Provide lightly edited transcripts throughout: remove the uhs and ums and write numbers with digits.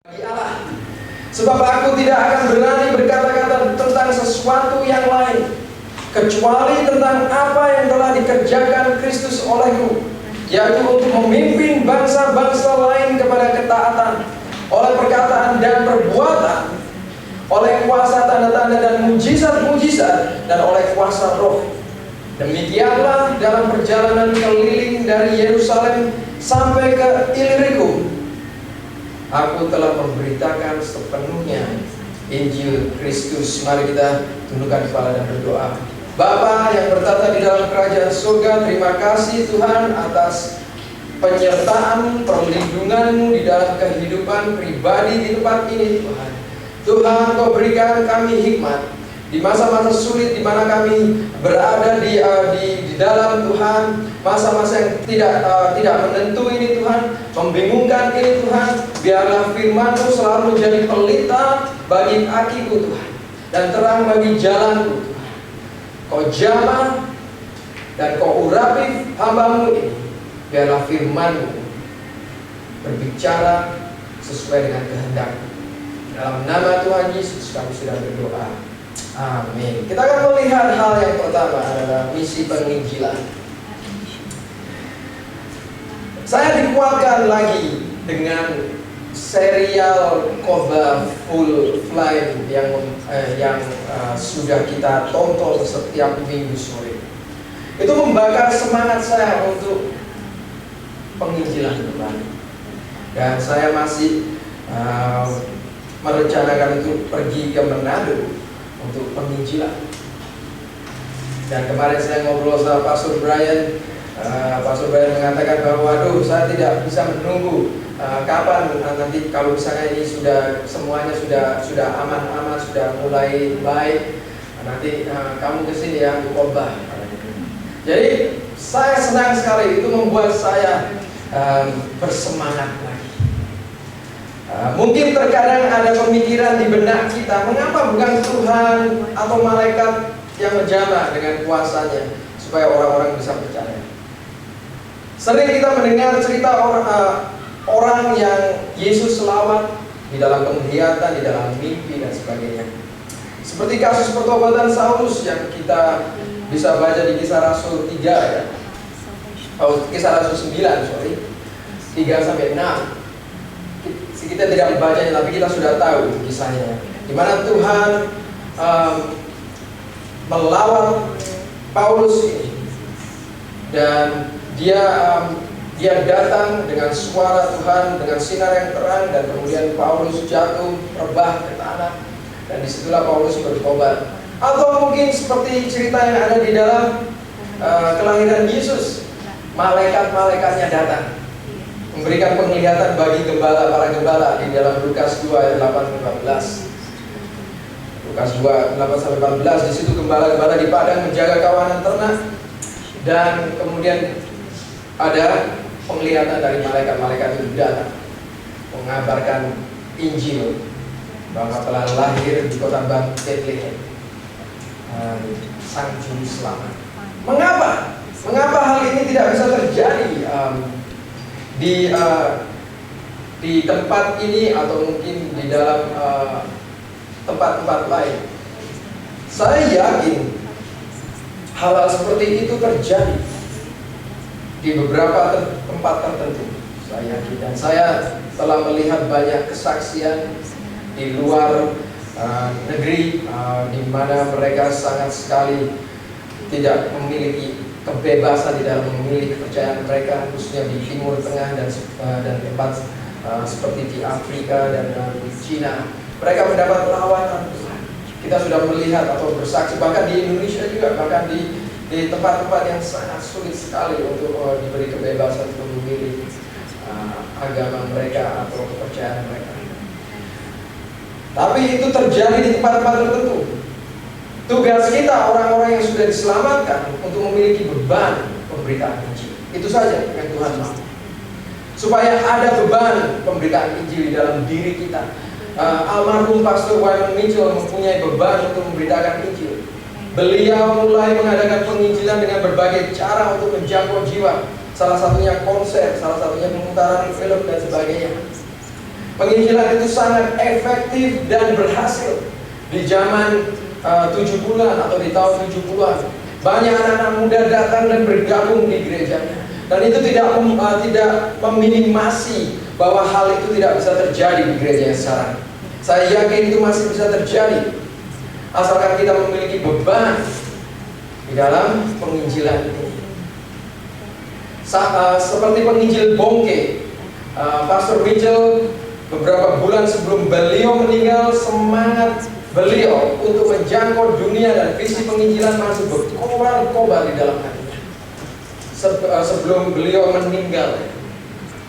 bagi Allah. Sebab aku tidak akan berani berkata-kata tentang sesuatu yang lain kecuali tentang apa yang telah dikerjakan Kristus olehku, yaitu untuk memimpin bangsa-bangsa lain kepada ketaatan oleh perkataan dan perbuatan, oleh kuasa tanda-tanda dan mujizat-mujizat, dan oleh kuasa Roh. Demikianlah dalam perjalanan keliling dari Yerusalem sampai ke Ilirikum, aku telah memberitakan sepenuhnya Injil Kristus. Mari kita tundukkan kepala dan berdoa. Bapa yang bertata di dalam kerajaan surga, terima kasih Tuhan atas penyertaan, perlindungan-Mu di dalam kehidupan pribadi di tempat ini Tuhan. Tuhan, Kau berikan kami hikmat di masa-masa sulit di mana kami berada di dalam Tuhan, masa-masa yang tidak menentu ini Tuhan, membingungkan ini Tuhan. Biarlah firman-Mu selalu menjadi pelita bagi kakiku Tuhan, dan terang bagi jalanku Tuhan. Kau jamah dan Kau urapi hamba-Mu ini. Biarlah firman-Mu berbicara sesuai dengan kehendak-Mu. Dalam nama Tuhan Yesus kami sudah berdoa. Amin. Kita akan melihat hal yang pertama adalah misi penginjilan. Saya dikuatkan lagi dengan serial Khotbah Full Flight yang sudah kita tonton setiap minggu sore. Itu membakar semangat saya untuk penginjilan kembali. Dan saya masih merencanakan untuk pergi ke Manado untuk penginjilan. Dan kemarin saya ngobrol sama Pastor Brian. Pastor Brian mengatakan bahwa waduh, saya tidak bisa menunggu kapan nanti kalau misalnya ini semuanya sudah aman-aman, sudah mulai baik, nanti kamu kesini ya untuk khotbah. Jadi saya senang sekali, itu membuat saya bersemangat lagi. Mungkin terkadang ada pemikiran di benak kita, mengapa bukan Tuhan atau malaikat yang menjamah dengan kuasanya supaya orang-orang bisa percaya. Sering kita mendengar cerita orang yang Yesus selawat di dalam penglihatan, di dalam mimpi dan sebagainya. Seperti kasus pertobatan Saulus yang kita bisa baca di Kisah Rasul 3 ya. Kisah Rasul 9, 3-6. Kita tidak membacanya, tapi kita sudah tahu kisahnya, di mana Tuhan melawan Paulus ini, dan dia datang dengan suara Tuhan, dengan sinar yang terang, dan kemudian Paulus jatuh rebah ke tanah, dan disitulah Paulus bertobat. Atau mungkin seperti cerita yang ada di dalam kelahiran Yesus, malaikat-malaikatnya datang memberikan penglihatan bagi para gembala di dalam Lukas 2 ayat 8-14. Lukas 2 8-14, di situ gembala-gembala di padang menjaga kawanan ternak, dan kemudian ada penglihatan dari malaikat-malaikat itu datang mengabarkan Injil bahwa telah lahir di kota Bethlehem Sang Juru Selamat. Mengapa hal ini tidak bisa terjadi di tempat ini atau mungkin di dalam tempat-tempat lain? Saya yakin hal-hal seperti itu terjadi di beberapa tempat tertentu. Saya yakin, dan saya telah melihat banyak kesaksian di luar negeri di mana mereka sangat sekali tidak memiliki kebebasan di dalam memilih kepercayaan mereka, khususnya di Timur Tengah dan tempat seperti di Afrika dan di Cina. Mereka mendapat perawatan Tuhan. Kita sudah melihat atau bersaksi bahkan di Indonesia juga, bahkan di tempat-tempat yang sangat sulit sekali untuk diberi kebebasan untuk memilih agama mereka atau kepercayaan mereka. Tapi itu terjadi di tempat-tempat tertentu. Tugas kita orang-orang yang sudah diselamatkan untuk memiliki beban pemberitaan Injil. Itu saja yang Tuhan mau. Supaya ada beban pemberitaan Injil di dalam diri kita. Almarhum Pastor Wyman Mitchell mempunyai beban untuk memberitakan Injil. Beliau mulai mengadakan penginjilan dengan berbagai cara untuk menjangkau jiwa. Salah satunya konser, salah satunya pemutaran film dan sebagainya. Penginjilan itu sangat efektif dan berhasil. Di zaman 70-an atau di tahun 70-an, banyak anak-anak muda datang dan bergabung di gerejanya. Dan itu tidak meminimasi bahwa hal itu tidak bisa terjadi di gereja yang sekarang. Saya yakin itu masih bisa terjadi, asalkan kita memiliki beban di dalam penginjilan ini. Seperti penginjil Bongke, Pastor Mitchell beberapa bulan sebelum beliau meninggal, semangat beliau untuk menjangkau dunia dan visi penginjilan masih berkobar-kobar di dalam hatinya. Sebelum beliau meninggal,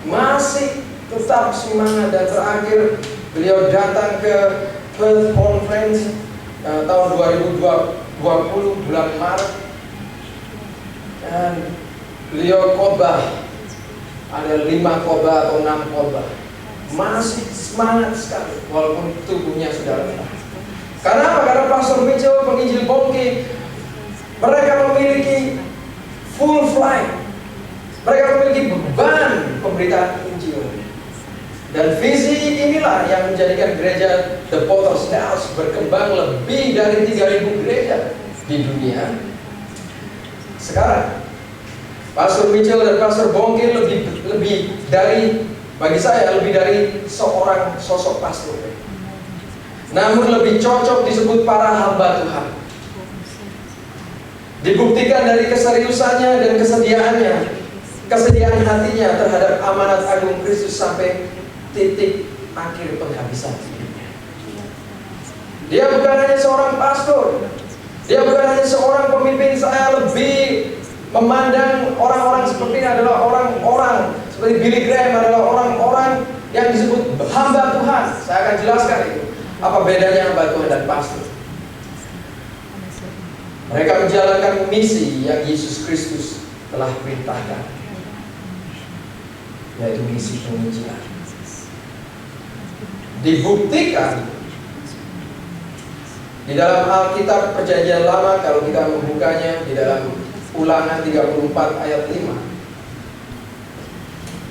masih tetap semangat, dan terakhir beliau datang ke Perth Conference tahun 2020 bulan Maret, dan beliau khotbah, ada 5 khotbah atau 6 khotbah, masih semangat sekali walaupun tubuhnya sudah lelah. Karena apa? Karena Pastor Mitchell, penginjil Bongke, mereka memiliki full flight, mereka memiliki beban pemberitaan Injil. Dan visi inilah yang menjadikan gereja The Potter's House berkembang lebih dari 3.000 gereja di dunia sekarang. Pastor Mitchell dan Pastor Bongke lebih dari, bagi saya, lebih dari seorang sosok pastor, namun lebih cocok disebut para hamba Tuhan. Dibuktikan dari keseriusannya dan kesediaan hatinya terhadap amanat agung Kristus sampai titik akhir penghabisan hidupnya. Dia bukan hanya seorang pastor, dia bukan hanya seorang pemimpin. Saya lebih memandang orang-orang seperti ini adalah orang-orang seperti Billy Graham, adalah orang-orang yang disebut hamba Tuhan. Saya akan jelaskan itu. Apa bedanya hamba Tuhan dan pastor? Mereka menjalankan misi yang Yesus Kristus telah perintahkan, yaitu misi penginjilan. Dibuktikan di dalam Alkitab Perjanjian Lama, kalau kita membukanya di dalam Ulangan 34 ayat 5.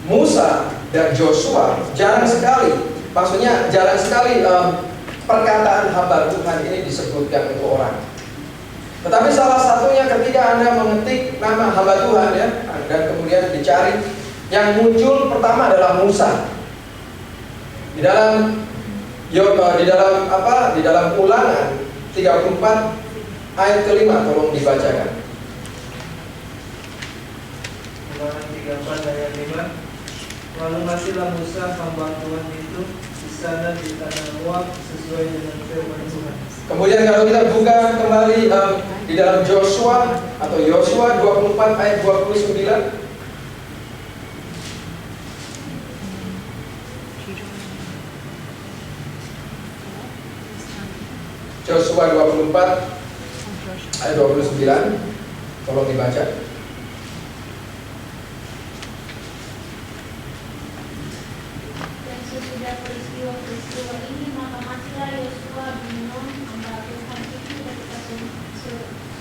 Musa dan Joshua jarang sekali perkataan hamba Tuhan ini disebutkan untuk orang. Tetapi salah satunya ketika Anda mengetik nama hamba Tuhan, ya, dan kemudian dicari, yang muncul pertama adalah Musa. Di dalam Ulangan 34 ayat ke-5, tolong dibacakan. Ulangan 34 ayat 5. Lalu masihlah Musa hamba Tuhan itu di sana di tanah Moab sesuai dengan firman Tuhan. Kemudian kalau kita buka kembali di dalam Yosua 24 ayat 29. Yosua 24 ayat 29, tolong dibaca. Sesudah peristiwa ini, maka matilah Yosua bin Nun hamba Tuhan itu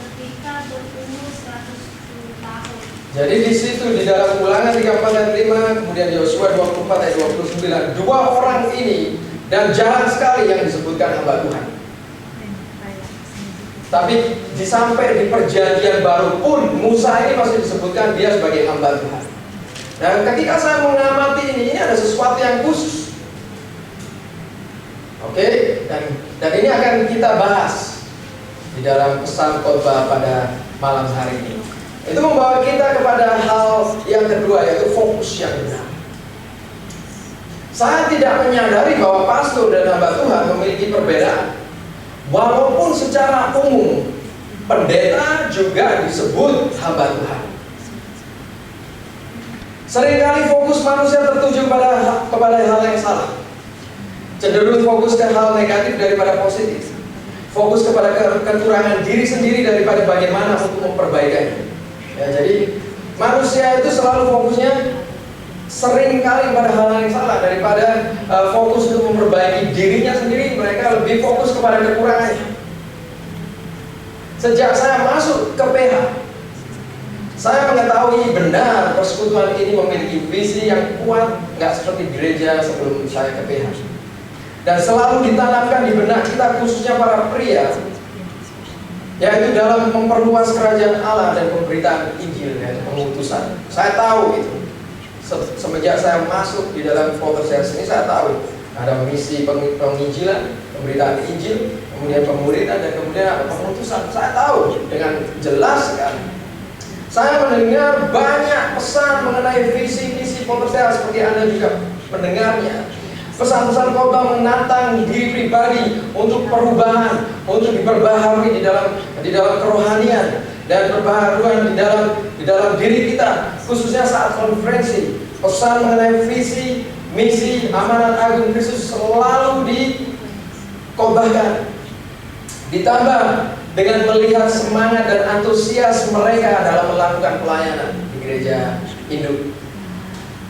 ketika berumur 110 tahun. Jadi di situ di dalam Ulangan 34 ayat 5, kemudian Yosua 24 ayat 29, dua orang ini dan jarang sekali yang disebutkan hamba Tuhan. Tapi sampai di perjanjian baru pun Musa ini masih disebutkan dia sebagai hamba Tuhan. Dan ketika saya mengamati ini ada sesuatu yang khusus. Oke, dan ini akan kita bahas di dalam pesan khotbah pada malam hari ini. Itu membawa kita kepada hal yang kedua, yaitu fokus yang benar. Saya tidak menyadari bahwa pastor dan hamba Tuhan memiliki perbedaan. Walaupun secara umum pendeta juga disebut hamba Tuhan. Seringkali fokus manusia tertuju kepada hal yang salah, cenderung fokus ke hal negatif daripada positif, fokus kepada kekurangan diri sendiri daripada bagaimana untuk memperbaikinya. Ya, jadi manusia itu selalu fokusnya seringkali pada hal yang salah daripada fokus untuk memperbaiki dirinya sendiri. Mereka lebih fokus kepada kekurangannya. Sejak saya masuk ke PH, saya mengetahui benar persekutuan ini memiliki visi yang kuat nggak seperti gereja sebelum saya ke PH. Dan selalu ditanamkan di benak kita, khususnya para pria, yaitu dalam memperluas kerajaan Allah dan pemberitaan Injil dan pengutusan. Saya tahu itu. Semenjak saya masuk di dalam Potter's ini, saya tahu ada misi penginjilan, pemberitaan Injil, kemudian pemuridan, dan kemudian ada pengutusan. Saya tahu dengan jelas sekali. Saya mendengar banyak pesan mengenai visi misi Potter's seperti Anda juga mendengarnya. Pesan-pesan khotbah menantang diri pribadi untuk perubahan, untuk diperbaharui di dalam kerohanian dan perbaharuan di dalam diri kita, khususnya saat konferensi. Pesan mengenai visi, misi, amanat agung Kristus selalu dikhotbahkan. Ditambah dengan melihat semangat dan antusias mereka dalam melakukan pelayanan di gereja induk.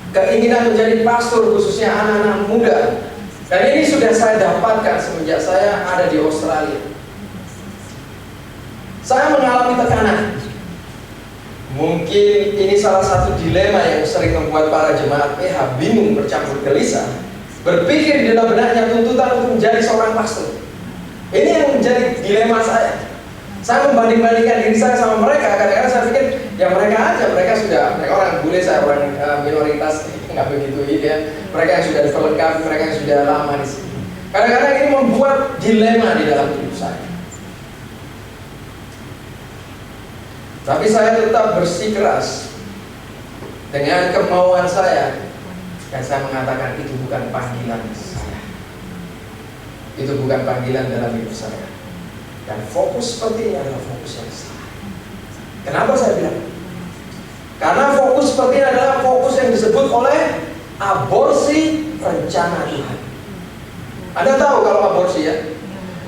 Keinginan menjadi pastor, khususnya anak-anak muda. Dan ini sudah saya dapatkan semenjak saya ada di Australia. Saya mengalami tekanan. Mungkin ini salah satu dilema yang sering membuat para jemaat PH bingung, bercampur gelisah, berpikir di dalam benaknya tuntutan untuk menjadi seorang pastor. Ini yang menjadi dilema saya. Saya membanding-bandingkan diri saya sama mereka. Kadang-kadang saya pikir, ya mereka orang bule, saya orang minoritas, nggak begitu ini ya. Mereka yang sudah dilengkapi, mereka yang sudah lama di sini. Kadang-kadang ini membuat dilema di dalam hidup saya. Tapi saya tetap bersikeras dengan kemauan saya, dan saya mengatakan itu bukan panggilan saya. Itu bukan panggilan dalam hidup saya. Dan fokus seperti ini adalah fokus yang salah. Kenapa saya bilang? Karena fokus seperti ini adalah fokus yang disebut oleh aborsi rencana Tuhan. Anda tahu kalau aborsi ya,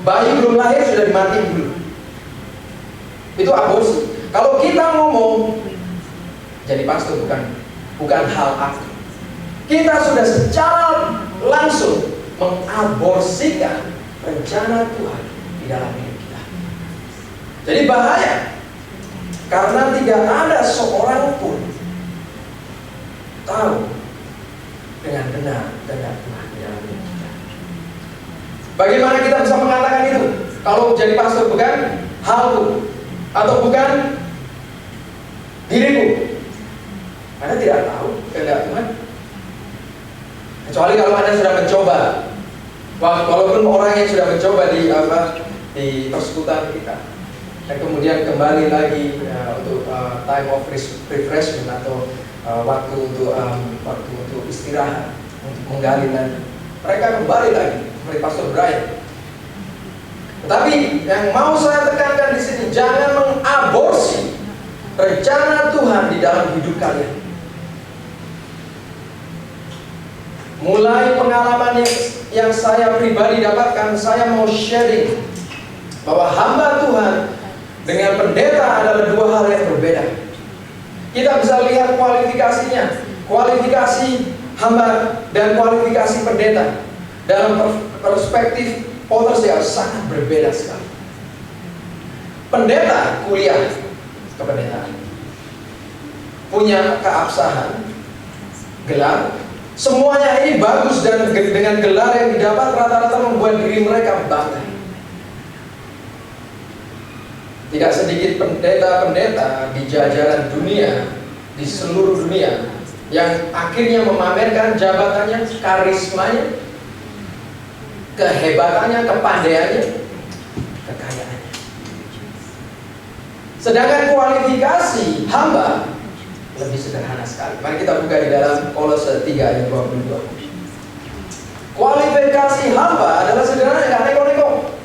bayi belum lahir sudah dimatiin dulu. Itu aborsi. Kalau kita ngomong jadi pastor bukan hal aktif. Kita sudah secara langsung mengaborsikan rencana Tuhan di dalam hidup kita. Jadi bahaya, karena tidak ada seorang pun tahu dengan benar kehendak Tuhan di dalam hidup kita. Bagaimana kita bisa mengatakan itu? Kalau jadi pastor bukan halku atau bukan diriku, Anda tidak tahu kehendak Tuhan. Kecuali kalau Anda sudah mencoba. Walaupun orang yang sudah mencoba di persekutuan kita, dan kemudian kembali lagi untuk time of refreshment atau waktu untuk istirahat, untuk menggali lagi, mereka kembali lagi seperti Pastor Brian. Tetapi yang mau saya tekankan di sini, jangan mengaborsi rencana Tuhan di dalam hidup kalian. Mulai pengalaman yang saya pribadi dapatkan, saya mau sharing bahwa hamba Tuhan dengan pendeta adalah dua hal yang berbeda. Kita bisa lihat kualifikasinya, kualifikasi hamba dan kualifikasi pendeta dalam perspektif Potter's sangat berbeda sekali. Pendeta kuliah kependetaan, punya keabsahan, gelar, semuanya ini bagus, dan dengan gelar yang didapat rata-rata membuat diri mereka bangga. Tidak sedikit pendeta-pendeta di jajaran dunia, di seluruh dunia, yang akhirnya memamerkan jabatannya, karismanya, kehebatannya, kepandaiannya, kekayaannya. Sedangkan kualifikasi hamba lebih sederhana sekali. Mari kita buka di dalam Kolose 3 ayat 22. Kualifikasi hamba adalah sederhana, nggak neko-neko.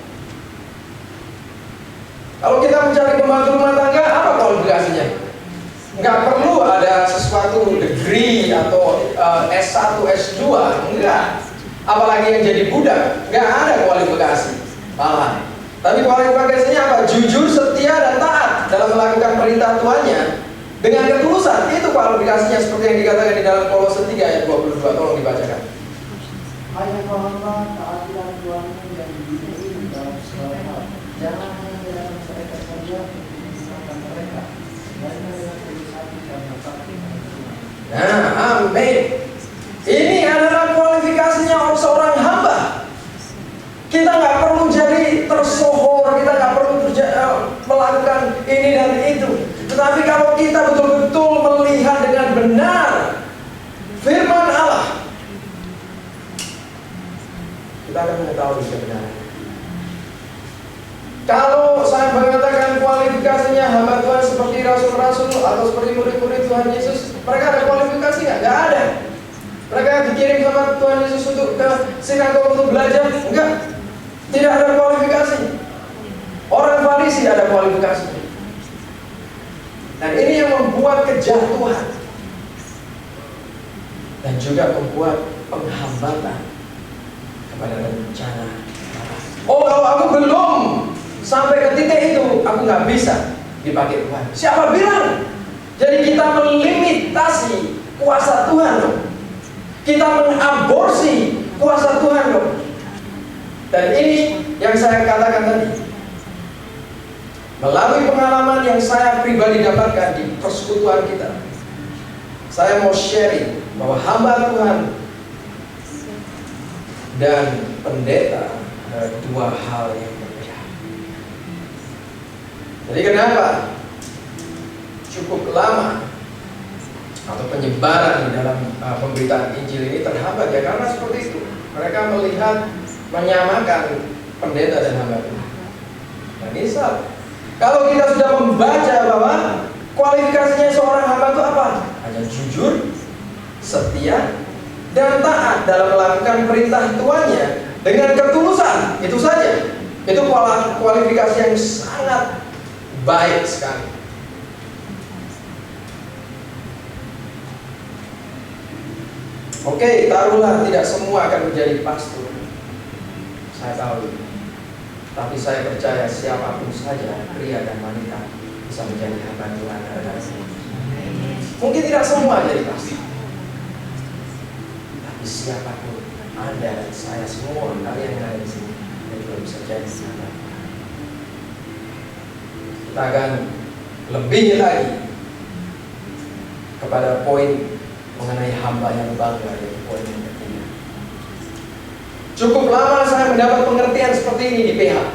Kalau kita mencari pembantu rumah tangga, apa kualifikasinya? Nggak perlu ada sesuatu degree atau S1, S2, enggak. Apalagi yang jadi budak, nggak ada kualifikasi. Malah. Tapi kualifikasinya apa? Jujur, setia, dan taat dalam melakukan perintah Tuhannya dengan ketulusan. Itu kualifikasinya seperti yang dikatakan di dalam Kolose 3 ayat 22. Tolong dibacakan. Hanya Tuhanlah taatilah Tuhanmu yang diizinkan dalam segala hal. Jangan hanya dalam mereka saja mengisahkan mereka, melainkan dengan tulus hati karena takut kepada Tuhan. Nah, amin. Ini Tetapi kalau kita betul-betul melihat dengan benar firman Allah, kita akan mengetahui kebenaran. Kalau saya mengatakan kualifikasinya hamba Tuhan seperti rasul-rasul atau seperti murid-murid Tuhan Yesus, mereka ada kualifikasi nggak? Nggak ada. Mereka dikirim sama Tuhan Yesus untuk ke sinagog untuk belajar? Enggak. Tidak ada kualifikasi. Orang Farisi ada kualifikasi. Dan ini yang membuat kejatuhan dan juga membuat penghambatan kepada rencana Allah. Oh, kalau aku belum sampai ke titik itu, aku nggak bisa dipakai Tuhan. Siapa bilang? Jadi kita melimitasi kuasa Tuhan dong. Kita mengaborsi kuasa Tuhan dong. Dan ini yang saya katakan tadi. Melalui pengalaman yang saya pribadi dapatkan di persekutuan kita, saya mau sharing bahwa hamba Tuhan dan pendeta ada dua hal yang berbeda. Jadi kenapa cukup lama atau penyebaran di dalam pemberitaan Injil ini terhambat? Ya karena seperti itu. Mereka melihat menyamakan pendeta dan hamba Tuhan. Dan ini salah. Kalau kita sudah membaca bahwa kualifikasinya seorang hamba itu apa? Hanya jujur, setia, dan taat dalam melakukan perintah tuannya dengan ketulusan. Itu saja. Itu kualifikasi yang sangat baik sekali. Oke, taruhlah tidak semua akan menjadi pastor. Saya tahu. Tapi saya percaya siapapun saja, pria dan wanita, bisa menjadi hamba Tuhan. Mungkin tidak semua jadi pastor, tapi siapapun, Anda dan saya semua, kalian yang ada di sini, itu bisa jadi hamba. Kita akan lebih lagi kepada poin mengenai hamba yang bangga, yaitu poin yang ketiga. Cukup lama saya mendapat pengertian seperti ini di PH,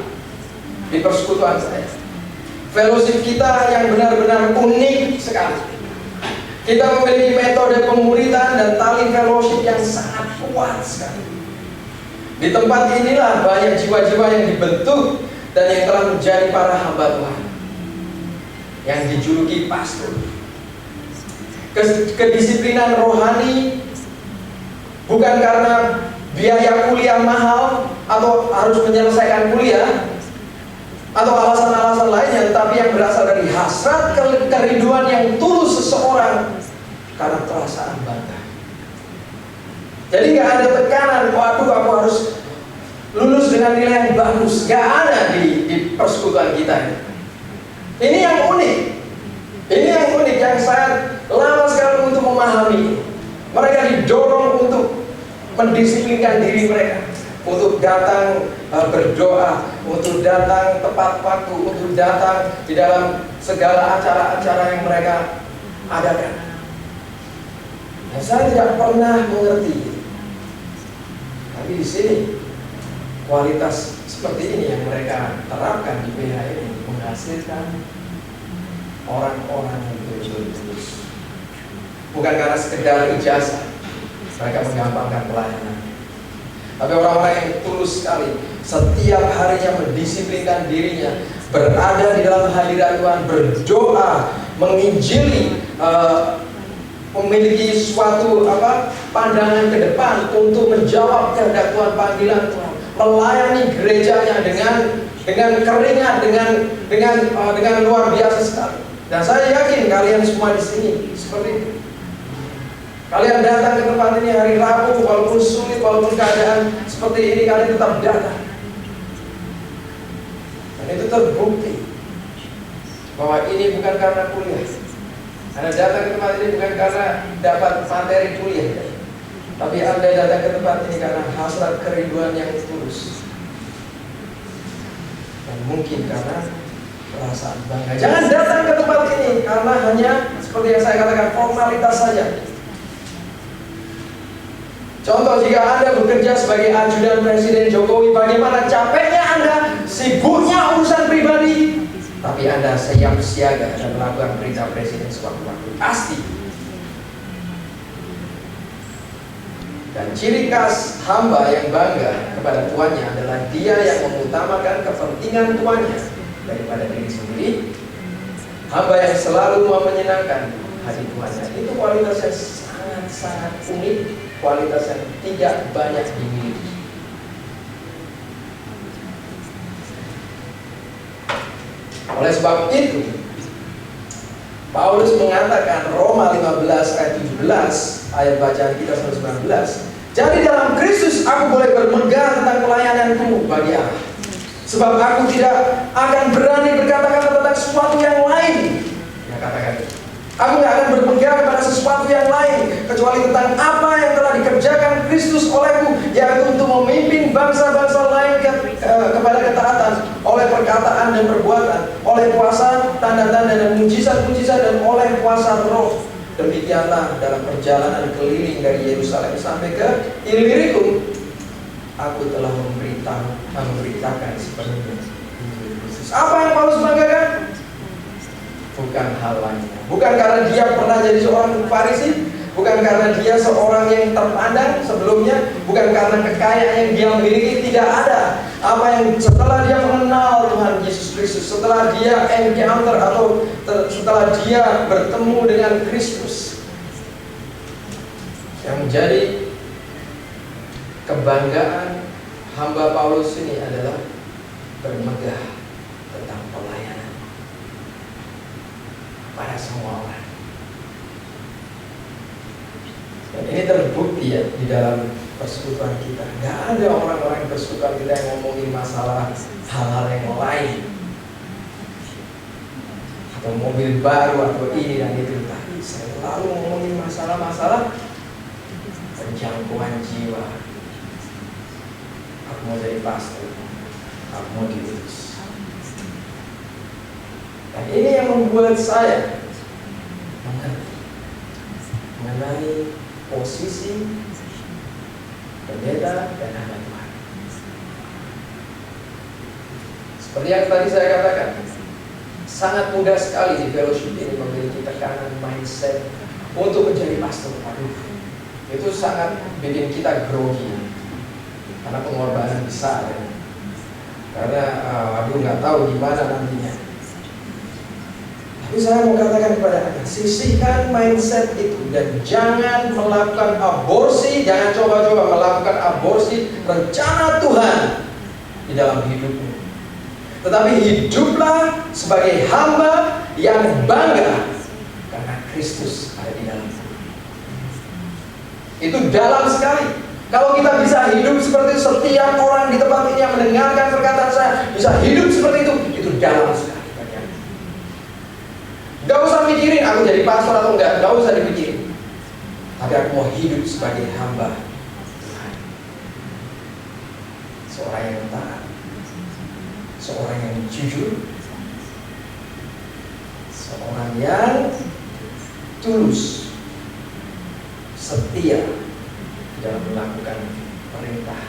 di persekutuan saya. Fellowship kita yang benar-benar unik sekali. Kita memiliki metode pemuridan dan tali fellowship yang sangat kuat sekali. Di tempat inilah banyak jiwa-jiwa yang dibentuk dan yang telah menjadi para hamba Tuhan, yang dijuluki pastor. Kedisiplinan rohani bukan karena biaya kuliah mahal atau harus menyelesaikan kuliah atau alasan-alasan lainnya, tapi yang berasal dari hasrat kerinduan yang tulus seseorang karena perasaan bangga. Jadi nggak ada tekanan, waduh aku harus lulus dengan nilai yang bagus. Nggak ada di persekutuan kita. Ini yang unik. Ini yang unik yang saya lama sekali untuk memahami. Mereka didorong untuk mendisiplinkan diri mereka, untuk datang berdoa, untuk datang tepat waktu, untuk datang di dalam segala acara-acara yang mereka adakan. Dan saya tidak pernah mengerti. Tapi di sini kualitas seperti ini yang mereka terapkan di PH ini menghasilkan orang-orang yang betul-betul tulus. Bukan karena sekedar ijazah mereka menggampangkan pelayanan, tapi orang-orang yang tulus sekali, setiap harinya mendisiplinkan dirinya, berada di dalam hadirat Tuhan, berdoa, menginjili, memiliki suatu pandangan ke depan untuk menjawab kehendak Tuhan, panggilan Tuhan, melayani gerejanya dengan keringat, dengan luar biasa sekali. Dan saya yakin kalian semua di sini seperti itu. Kalian datang ke tempat ini hari Rabu, walaupun sulit, walaupun keadaan seperti ini, kalian tetap datang. Dan itu terbukti bahwa ini bukan karena kuliah. Anda datang ke tempat ini bukan karena dapat materi kuliah, tapi Anda datang ke tempat ini karena hasrat kerinduan yang tulus. Dan mungkin karena perasaan bangga. Jangan datang ke tempat ini karena hanya seperti yang saya katakan, formalitas saja. Contoh, jika Anda bekerja sebagai ajudan Presiden Jokowi, bagaimana capeknya Anda, sibuknya urusan pribadi, Tapi Anda siap siaga dan melakukan perintah presiden sewaktu-waktu. Pasti. Dan ciri khas hamba yang bangga kepada tuannya adalah dia yang mengutamakan kepentingan tuannya daripada diri sendiri. Hamba yang selalu mau menyenangkan hati tuannya. Itu kualitas yang sangat-sangat unik, kualitas yang tidak banyak dimiliki. Oleh sebab itu, Paulus mengatakan Roma 15 ayat 17, ayat bacaan kita 119, jadi dalam Kristus aku boleh bermegah tentang pelayananku bagi Allah. Sebab aku tidak akan berani berkata-kata tentang sesuatu yang lain. Ya, katakan itu. Aku tidak akan berpegang pada sesuatu yang lain kecuali tentang apa yang telah dikerjakan Kristus olehku, yaitu untuk memimpin bangsa-bangsa lain kepada ketaatan oleh perkataan dan perbuatan, oleh kuasa, tanda-tanda dan mujizat-mujizat, dan oleh kuasa Roh. Demikianlah dalam perjalanan keliling dari Yerusalem sampai ke Illyricum, aku telah memberitakan sepenuhnya Injil Kristus. Apa yang Paulus banggakan? Bukan hal lainnya. Bukan karena dia pernah jadi seorang Farisi, bukan karena dia seorang yang terpandang sebelumnya, bukan karena kekayaan yang dia miliki. Tidak ada. Apa yang setelah dia mengenal Tuhan Yesus Kristus, setelah dia encounter atau setelah dia bertemu dengan Kristus, yang menjadi kebanggaan hamba Paulus ini adalah bermegah tentang pelayanan pada semua orang. Dan ini terbukti ya di dalam persekutuan kita. Nggak ada orang-orang persekutuan kita yang ngomongin masalah hal-hal yang lain, atau mobil baru atau ini dan itu. Tapi saya selalu ngomongin masalah-masalah penjangkauan jiwa. Aku mau jadi pastor, aku mau diurus. Dan ini yang membuat saya mengerti mengenai posisi pendeta dan hamba Tuhan. Seperti yang tadi saya katakan, sangat mudah sekali di fellowship ini memiliki tekanan mindset untuk menjadi pastor. Aduh, itu sangat bikin kita grogi karena pengorbanan besar ya. Karena aduh nggak tahu gimana nantinya. Tapi saya mau katakan kepada Anda, sisihkan mindset itu dan jangan melakukan aborsi, jangan coba-coba melakukan aborsi rencana Tuhan di dalam hidupmu. Tetapi hiduplah sebagai hamba yang bangga karena Kristus ada di dalammu. Itu dalam sekali. Kalau kita bisa hidup seperti setiap orang di tempat ini yang mendengarkan perkataan saya bisa hidup seperti itu dalam sekali. Gak usah mikirin aku jadi pastor atau enggak, gak usah dipikirin. Tapi aku mau hidup sebagai hamba Tuhan. Seorang yang taat, seorang yang jujur, seorang yang tulus, setia dalam melakukan perintah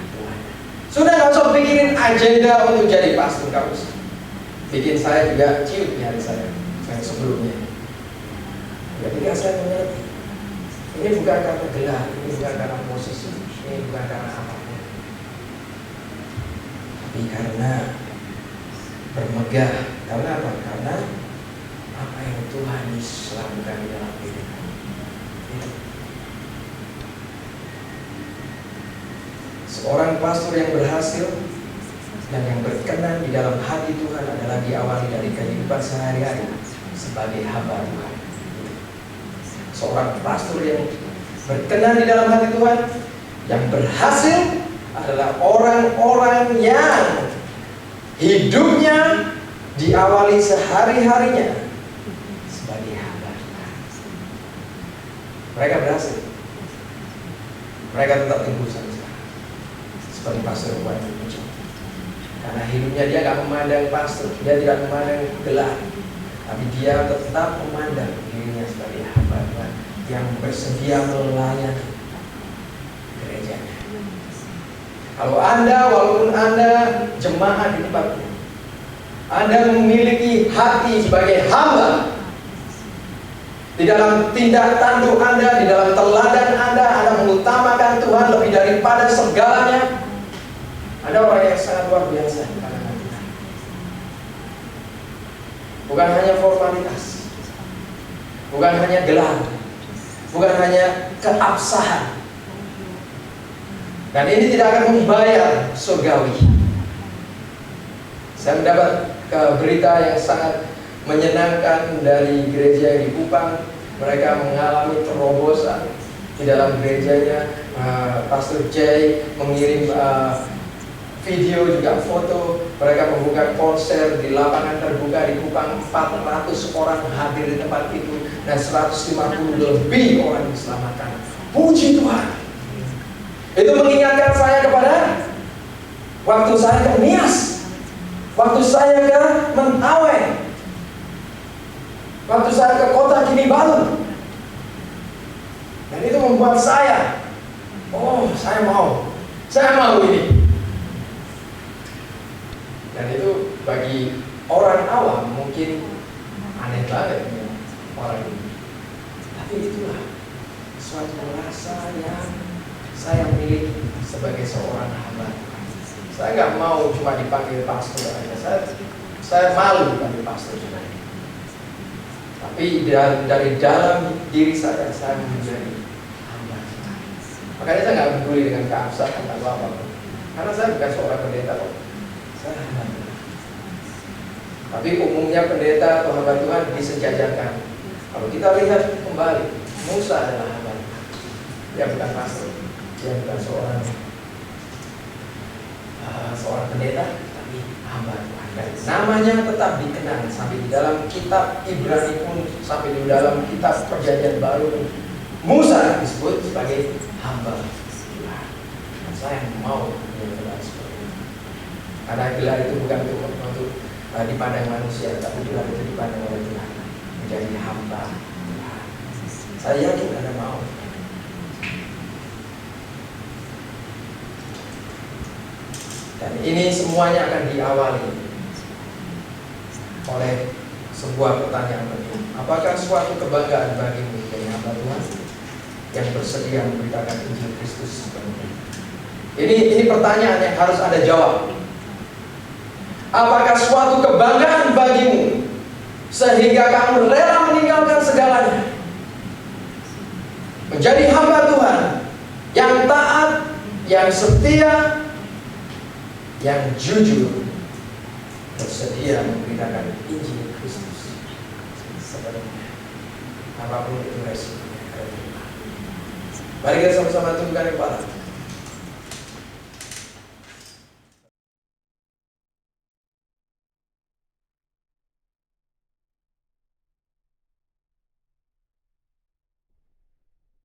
Tuhan. Sudah gak usah pikirin agenda untuk jadi pastor, gak usah. Bikin saya juga ciut di hari saya yang sebelumnya. Ketika saya mengerti, ini bukan karena gelar, ini bukan karena posisi, ini bukan karena apapun, tapi karena bermegah. Karena apa? Karena apa yang Tuhan Yesus lakukan di dalam hidup. Seorang pastor yang berhasil dan yang berkenan di dalam hati Tuhan adalah diawali dari kehidupan sehari-hari sebagai hamba Tuhan. Seorang pastor yang berkenan di dalam hati Tuhan, yang berhasil adalah orang-orang yang hidupnya diawali sehari-harinya sebagai hamba Tuhan. Mereka berhasil. Mereka tetap tumbuh sampai sekarang seperti pastor Tuhan itu. Karena hidupnya dia gak memandang pastor, dia tidak memandang gelar, tapi dia tetap memandang dirinya sebagai hamba Tuhan yang bersedia melayani gerejanya. Kalau Anda, walaupun Anda jemaat di tempat ini, Anda memiliki hati sebagai hamba. Di dalam tindak tanduk Anda, di dalam teladan Anda mengutamakan Tuhan lebih daripada segalanya. Ada orang yang sangat luar biasa. Bukan hanya formalitas, bukan hanya gelar, bukan hanya keabsahan. Dan ini tidak akan membayar surgawi. Saya mendapat berita yang sangat menyenangkan dari gereja di Kupang. Mereka mengalami terobosan di dalam gerejanya. Pastor Jay mengirim video juga foto. Mereka membuka konser di lapangan terbuka di Kupang. 400 orang hadir di tempat itu dan 150 lebih orang diselamatkan. Puji Tuhan. Itu mengingatkan saya kepada waktu saya ke Nias, waktu saya ke Mentawai, waktu saya ke kota Kinibalu. Dan itu membuat saya, saya mau ini. Dan itu bagi orang awam mungkin aneh banget ya, orang ini. Tapi itulah suatu rasa yang saya miliki sebagai seorang hamba. Saya nggak mau cuma dipanggil pastor aja. Saya malu dipanggil pastor juga. Tapi dari dalam diri saya menjadi hamba. Makanya saya nggak peduli dengan keabsahan atau apa. Karena saya bukan seorang pendeta kok. Saya hamba. Tapi umumnya pendeta atau hamba Tuhan disejajarkan. Kalau kita lihat kembali, Musa adalah hamba. Dia bukan pastor. Dia bukan seorang pendeta, tapi hamba Tuhan. Dan namanya tetap dikenal sampai di dalam kitab Ibrani pun, sampai di dalam kitab Perjanjian Baru, Musa disebut sebagai hamba Tuhan. Dan saya mau gelar seperti itu. Karena gelar itu bukan untuk dipandang manusia, tapi gelar itu dipandang oleh Tuhan, menjadi hamba Tuhan. Saya yakin Anda mau. Dan ini semuanya akan diawali oleh sebuah pertanyaan penting. Apakah suatu kebanggaan bagimu menjadi hamba Tuhan yang bersedia memberitakan Injil Kristus sepenuhnya? Ini pertanyaan yang harus Anda jawab. Apakah suatu kebanggaan bagimu sehingga kamu rela meninggalkan segalanya, menjadi hamba Tuhan yang taat, yang setia, yang jujur, bersedia memberitakan Injil Kristus sepenuhnya, apapun itu resikonya. Mari kita sama-sama tundukkan kepala.